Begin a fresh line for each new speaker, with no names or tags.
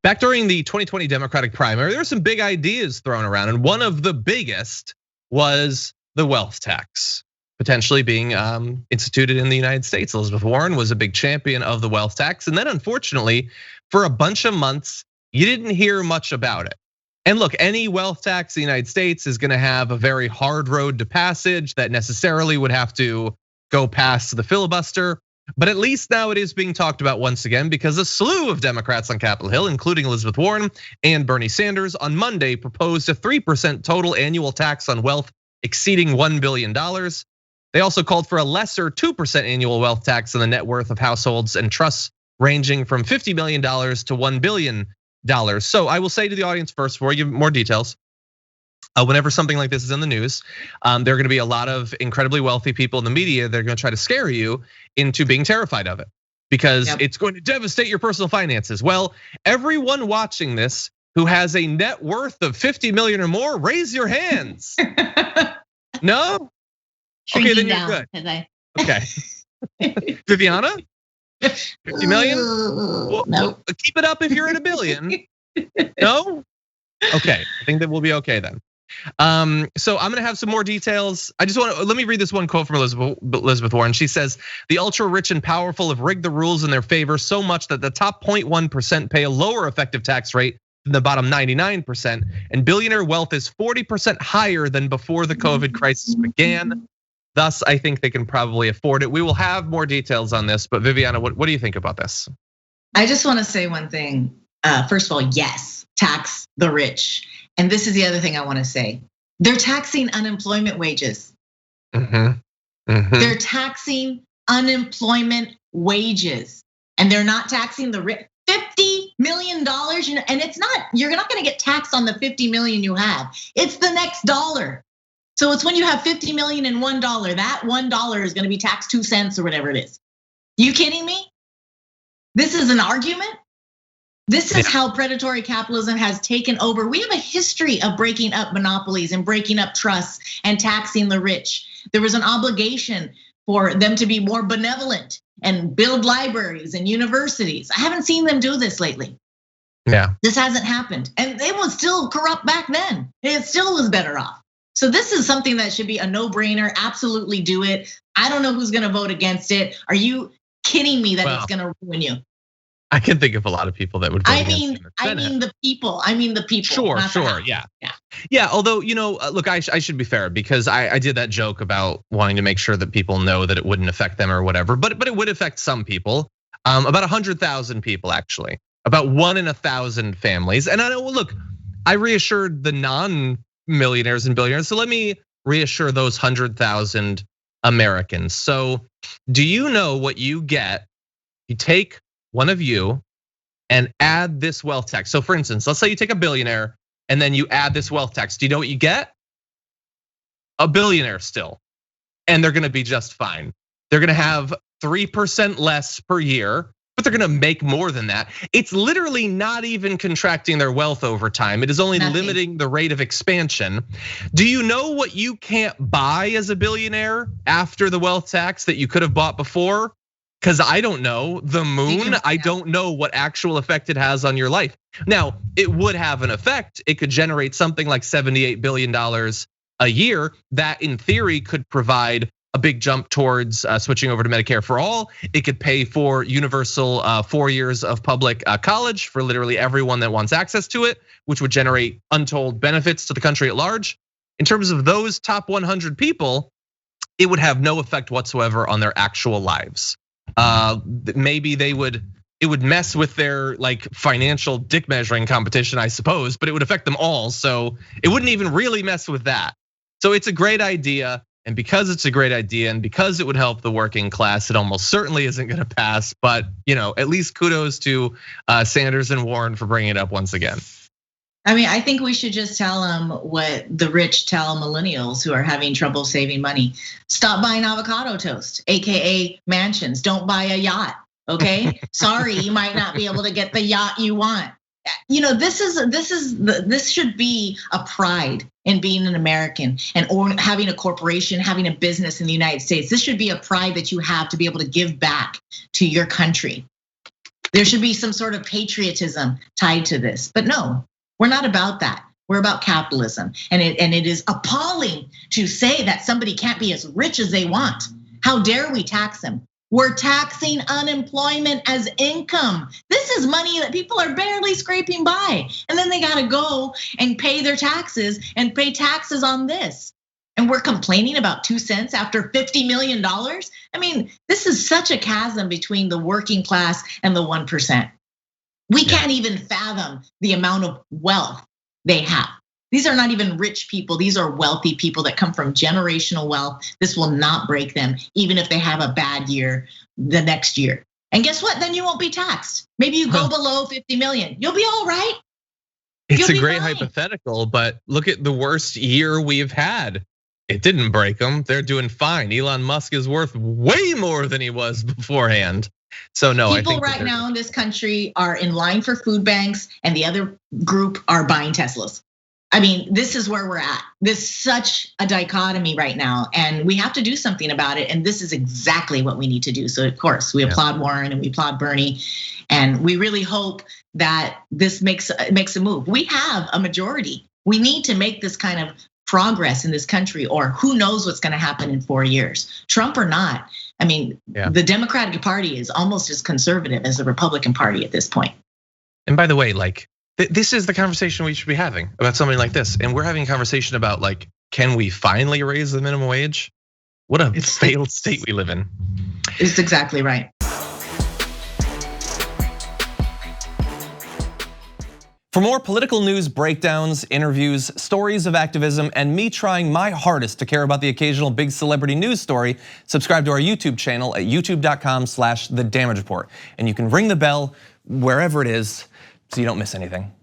Back during the 2020 Democratic primary, there were some big ideas thrown around, and one of the biggest was the wealth tax potentially being instituted in the United States. Elizabeth Warren was a big champion of the wealth tax, and then unfortunately, for a bunch of months, you didn't hear much about it. And look, any wealth tax in the United States is gonna have a very hard road to passage that necessarily would have to go past the filibuster. But at least now it is being talked about once again because a slew of Democrats on Capitol Hill, including Elizabeth Warren and Bernie Sanders, on Monday proposed a 3% total annual tax on wealth exceeding $1 billion. They also called for a lesser 2% annual wealth tax on the net worth of households and trusts ranging from $50 million to $1 billion. So I will say to the audience first, before I give more details, whenever something like this is in the news, there are gonna be a lot of incredibly wealthy people in the media that are gonna try to scare you into being terrified of it because it's going to devastate your personal finances. Well, everyone watching this who has a net worth of 50 million or more, raise your hands. No? Okay, then you're good. Okay. Viviana? 50 million?
No.
Keep it up if you're at $1 billion. No? Okay, I think that we'll be okay then. So I'm gonna have some more details. Let me read this one quote from Elizabeth Warren. She says, the ultra rich and powerful have rigged the rules in their favor so much that the top 0.1% pay a lower effective tax rate than the bottom 99%. And billionaire wealth is 40% higher than before the COVID crisis began. Thus, I think they can probably afford it. We will have more details on this, but Viviana, what do you think about this?
I just wanna say one thing. First of all, yes, tax the rich. And this is the other thing I wanna say. They're taxing unemployment wages. They're taxing unemployment wages. And they're not taxing the rich. $50 million, and it's not, you're not gonna get taxed on the 50 million you have. It's the next dollar. So it's when you have 50 million and $1, that $1 is gonna be taxed 2 cents or whatever it is. You kidding me? This is an argument? This is how predatory capitalism has taken over. We have a history of breaking up monopolies and breaking up trusts and taxing the rich. There was an obligation for them to be more benevolent and build libraries and universities. I haven't seen them do this lately.
Yeah.
This hasn't happened. And it was still corrupt back then. It still was better off. So this is something that should be a no-brainer. Absolutely do it. I don't know who's gonna vote against it. Are you kidding me that it's gonna ruin you?
I can think of a lot of people that would vote against it.
I mean the people.
Sure, yeah. Although, look, I should be fair because I did that joke about wanting to make sure that people know that it wouldn't affect them or whatever, but it would affect some people. About 100,000 people actually, about 1 in 1,000 families. And I know, look, I reassured the non-millionaires and billionaires, so let me reassure those 100,000 Americans. So, do you know what you get? You take one of you and add this wealth tax. So for instance, let's say you take a billionaire and then you add this wealth tax. Do you know what you get? A billionaire still. And they're gonna be just fine. They're gonna have 3% less per year, but they're gonna make more than that. It's literally not even contracting their wealth over time. It is only limiting the rate of expansion. Do you know what you can't buy as a billionaire after the wealth tax that you could have bought before? Because I don't know, the moon, I don't know what actual effect it has on your life. Now, it would have an effect. It could generate something like $78 billion a year that in theory could provide a big jump towards switching over to Medicare for all. It could pay for universal 4 years of public college for literally everyone that wants access to it, which would generate untold benefits to the country at large. In terms of those top 100 people, it would have no effect whatsoever on their actual lives. Maybe it would mess with their financial dick measuring competition, I suppose, but it would affect them all. So it wouldn't even really mess with that. So it's a great idea. And because it's a great idea and because it would help the working class, it almost certainly isn't gonna pass. But at least kudos to Sanders and Warren for bringing it up once again.
I mean, I think we should just tell them what the rich tell millennials who are having trouble saving money. Stop buying avocado toast, AKA mansions. Don't buy a yacht, okay? Sorry, you might not be able to get the yacht you want. This should be a pride in being an American and having a corporation, having a business in the United States. This should be a pride that you have to be able to give back to your country. There should be some sort of patriotism tied to this. But no, we're not about that. We're about capitalism. And it is appalling to say that somebody can't be as rich as they want. How dare we tax them? We're taxing unemployment as income. This is money that people are barely scraping by. And then they gotta go and pay their taxes and pay taxes on this. And we're complaining about 2 cents after $50 million. I mean, this is such a chasm between the working class and the 1%. We can't even fathom the amount of wealth they have. These are not even rich people. These are wealthy people that come from generational wealth. This will not break them, even if they have a bad year the next year. And guess what? Then you won't be taxed. Maybe you go below 50 million. You'll be all right.
It's a great hypothetical, but look at the worst year we've had. It didn't break them. They're doing fine. Elon Musk is worth way more than he was beforehand. So no, I think
people right now in this country are in line for food banks, and the other group are buying Teslas. I mean, this is where we're at. There's such a dichotomy right now, and we have to do something about it. And this is exactly what we need to do. So of course, we applaud Warren and we applaud Bernie, and we really hope that this makes a move. We have a majority. We need to make this kind of progress in this country, or who knows what's going to happen in 4 years, Trump or not. I mean, the Democratic Party is almost as conservative as the Republican Party at this point.
And by the way, like, this is the conversation we should be having about something like this. And we're having a conversation about, like, can we finally raise the minimum wage? What a failed state we live in.
It's exactly right.
For more political news breakdowns, interviews, stories of activism, and me trying my hardest to care about the occasional big celebrity news story, subscribe to our YouTube channel at youtube.com/The Damage Report. And you can ring the bell wherever it is so you don't miss anything.